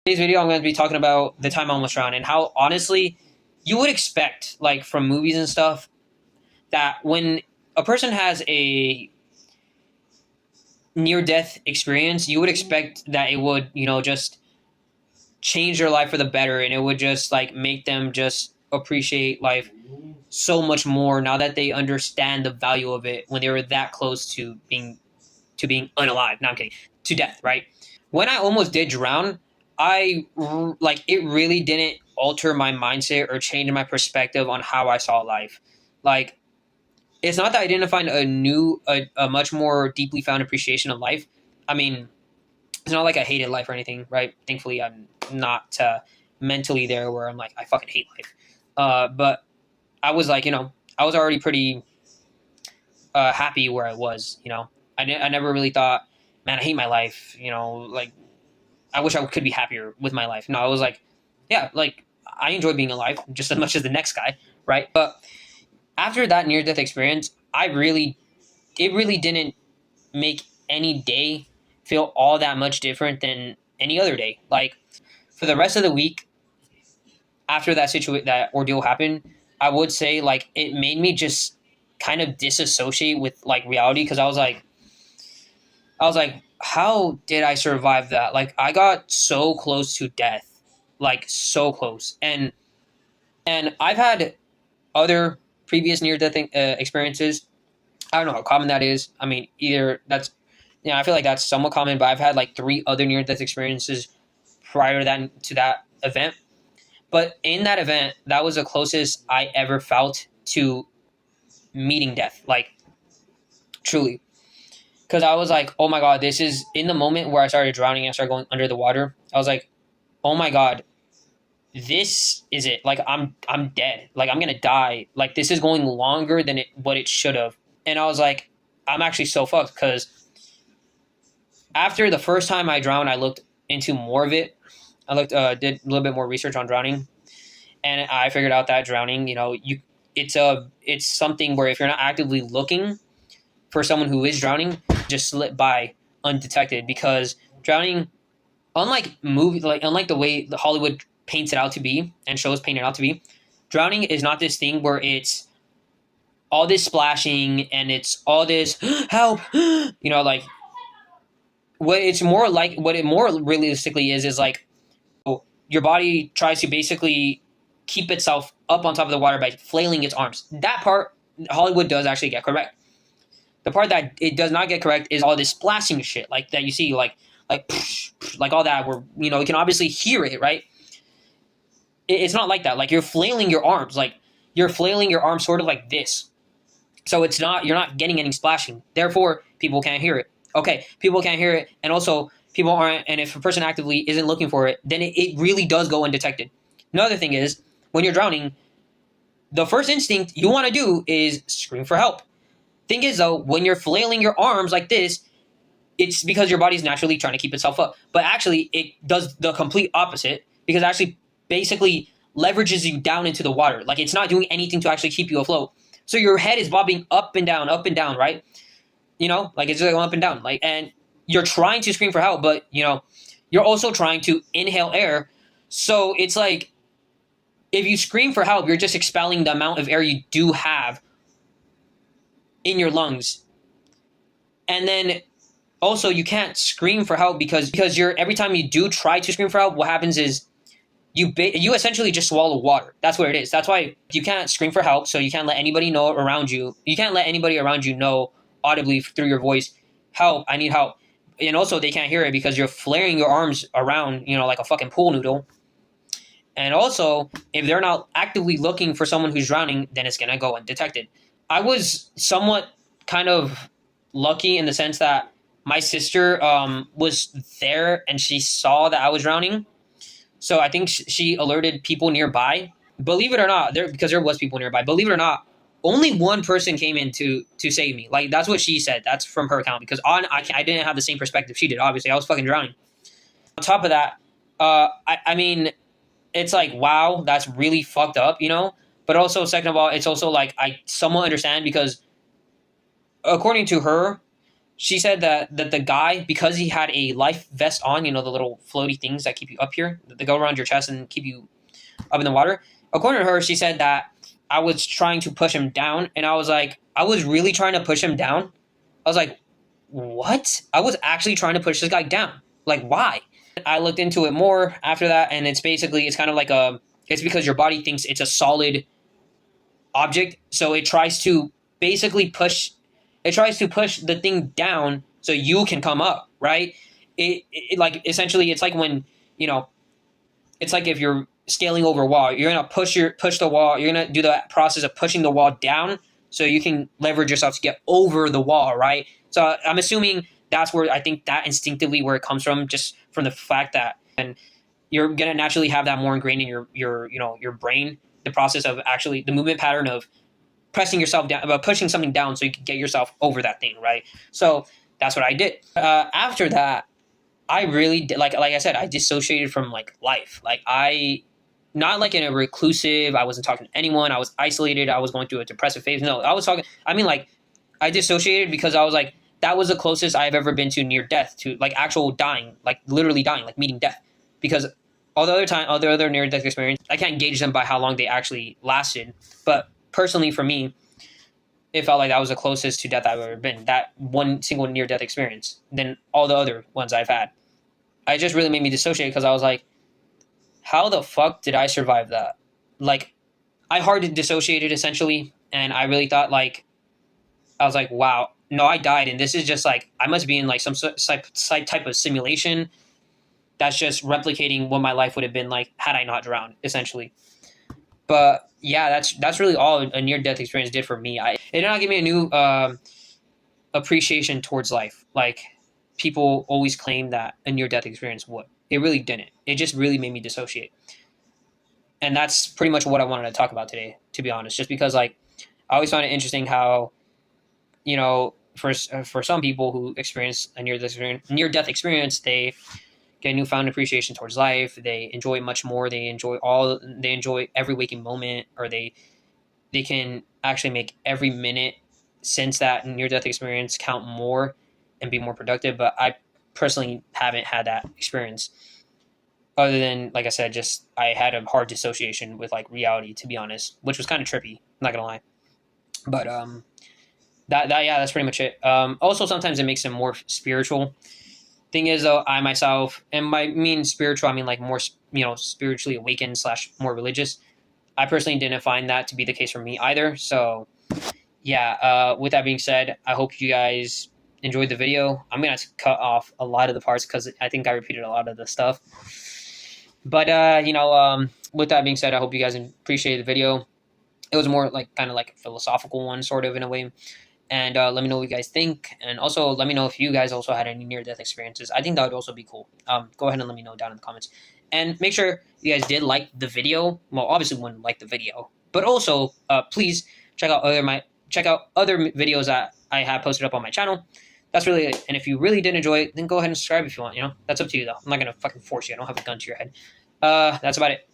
Today's video, I'm going to be talking about the time I almost drowned and how, honestly, you would expect, like, from movies and stuff, that when a person has a near-death experience, you would expect that it would, just change their life for the better, and it would just, like, make them just appreciate life so much more now that they understand the value of it when they were that close to being unalive. No, I'm kidding. To death, right? When I almost did drown, it really didn't alter my mindset or change my perspective on how I saw life. Like, it's not that I didn't find a much more deeply found appreciation of life. I mean, it's not like I hated life or anything, right? Thankfully, I'm not mentally there where I'm like, I fucking hate life. But I was like, I was already pretty happy where I was, I never really thought, man, I hate my life, like, I wish I could be happier with my life. No, I was like, yeah, like, I enjoy being alive just as much as the next guy, right? But after that near-death experience, it really didn't make any day feel all that much different than any other day. Like, for the rest of the week, after that ordeal happened, I would say, like, it made me just kind of disassociate with, like, reality, because I was like, how did I survive that? Like, I got so close to death, like, so close. And I've had other previous near-death experiences. I don't know how common that is. I mean, either that's, I feel like that's somewhat common, but I've had like 3 other near-death experiences prior to that event. But in that event, that was the closest I ever felt to meeting death, like, truly. Because I was like, oh my God, this is, in the moment where I started drowning and I started going under the water, I was like, oh my God, this is it. Like, I'm dead. Like, I'm going to die. Like, this is going longer than what it should have. And I was like, I'm actually so fucked, because after the first time I drowned, I looked into more of it. I did a little bit more research on drowning, and I figured out that drowning, it's something where if you're not actively looking for someone who is drowning, just slip by undetected, because drowning, unlike the way the Hollywood paints it out to be and shows paint it out to be, drowning is not this thing where it's all this splashing and it's all this help, like, what it more realistically is like, your body tries to basically keep itself up on top of the water by flailing its arms. That part Hollywood does actually get correct. The part that it does not get correct is all this splashing shit, like, that you see, like all that, where, you can obviously hear it, right? It's not like that. Like, you're flailing your arms, sort of like this. So you're not getting any splashing. Therefore, people can't hear it. Okay, people can't hear it, and also people aren't. And if a person actively isn't looking for it, then it really does go undetected. Another thing is, when you're drowning, the first instinct you want to do is scream for help. Thing is, though, when you're flailing your arms like this, it's because your body's naturally trying to keep itself up. But actually, it does the complete opposite, because it actually basically leverages you down into the water. Like, it's not doing anything to actually keep you afloat. So your head is bobbing up and down, right? Like, it's just going up and down. Like, and you're trying to scream for help, but, you're also trying to inhale air. So it's like, if you scream for help, you're just expelling the amount of air you do have in your lungs. And then also, you can't scream for help because every time you do try to scream for help, what happens is you essentially just swallow water. That's what it is. That's why you can't scream for help. So you can't let anybody know around you. You can't let anybody around you know audibly through your voice, help, I need help. And also, they can't hear it because you're flaring your arms around, like a fucking pool noodle. And also, if they're not actively looking for someone who's drowning, then it's going to go undetected. I was somewhat kind of lucky in the sense that my sister was there and she saw that I was drowning. So I think she alerted people nearby. Believe it or not, because there was people nearby. Believe it or not, only one person came in to save me. Like, that's what she said. That's from her account, because I didn't have the same perspective she did. Obviously, I was fucking drowning. On top of that, I mean, it's like, wow, that's really fucked up, But also, second of all, it's also like, I somewhat understand, because according to her, she said that the guy, because he had a life vest on, you know, the little floaty things that keep you up here, that go around your chest and keep you up in the water. According to her, she said that I was trying to push him down, and I was like, I was really trying to push him down. I was like, what? I was actually trying to push this guy down. Like, why? I looked into it more after that, and it's basically, it's kind of like it's because your body thinks it's a solid object, so it tries to basically push, the thing down so you can come up, right? It like, essentially, it's like when, you know, it's like if you're scaling over a wall, you're gonna push the wall, you're gonna do the process of pushing the wall down so you can leverage yourself to get over the wall, right? So I'm assuming that's where, I think that instinctively where it comes from, just from the fact that, and you're gonna naturally have that more ingrained in your you know, your brain, the process of actually the movement pattern of pressing yourself down, about pushing something down so you can get yourself over that thing, right? So that's what I did. After that, I really did, like I said, I dissociated from like life. Like, I, not like in a reclusive, I wasn't talking to anyone, I was isolated, I was going through a depressive phase. No, I was talking, I mean, like, I dissociated because I was like, that was the closest I've ever been to near death, to like actual dying, like literally dying, like meeting death. Because all the other near death experience, I can't gauge them by how long they actually lasted. But personally, for me, it felt like that was the closest to death I've ever been. That one single near death experience than all the other ones I've had. It just really made me dissociate because I was like, how the fuck did I survive that? Like, I hard dissociated essentially, and I really thought, like, I was like, wow, no, I died, and this is just like, I must be in like some type of simulation that's just replicating what my life would have been like had I not drowned, essentially. But yeah, that's really all a near death experience did for me. It did not give me a new appreciation towards life. Like, people always claim that a near death experience would. It really didn't. It just really made me dissociate. And that's pretty much what I wanted to talk about today, to be honest. Just because, like, I always found it interesting how, you know, for some people who experience a near death experience, they get a newfound appreciation towards life. They enjoy it much more. They enjoy every waking moment, or they can actually make every minute since that near death experience count more and be more productive. But I personally haven't had that experience, other than, like I said, just I had a hard dissociation with like reality, to be honest, which was kind of trippy, I'm not gonna lie. But yeah, that's pretty much it. Also, sometimes it makes it more spiritual. Thing is, though, I myself, and by mean spiritual, I mean like more, you know, spiritually awakened / more religious. I personally didn't find that to be the case for me either. So yeah, with that being said, I hope you guys enjoyed the video. I'm gonna cut off a lot of the parts because I think I repeated a lot of the stuff. But you know, with that being said, I hope you guys appreciated the video. It was more like kind of like a philosophical one, sort of, in a way. And let me know what you guys think. And also let me know if you guys also had any near-death experiences. I think that would also be cool. Go ahead and let me know down in the comments. And make sure you guys did like the video. Well, obviously wouldn't like the video. But also, please check out other videos that I have posted up on my channel. That's really it. And if you really did enjoy it, then go ahead and subscribe if you want, you know? That's up to you, though. I'm not going to fucking force you. I don't have a gun to your head. That's about it.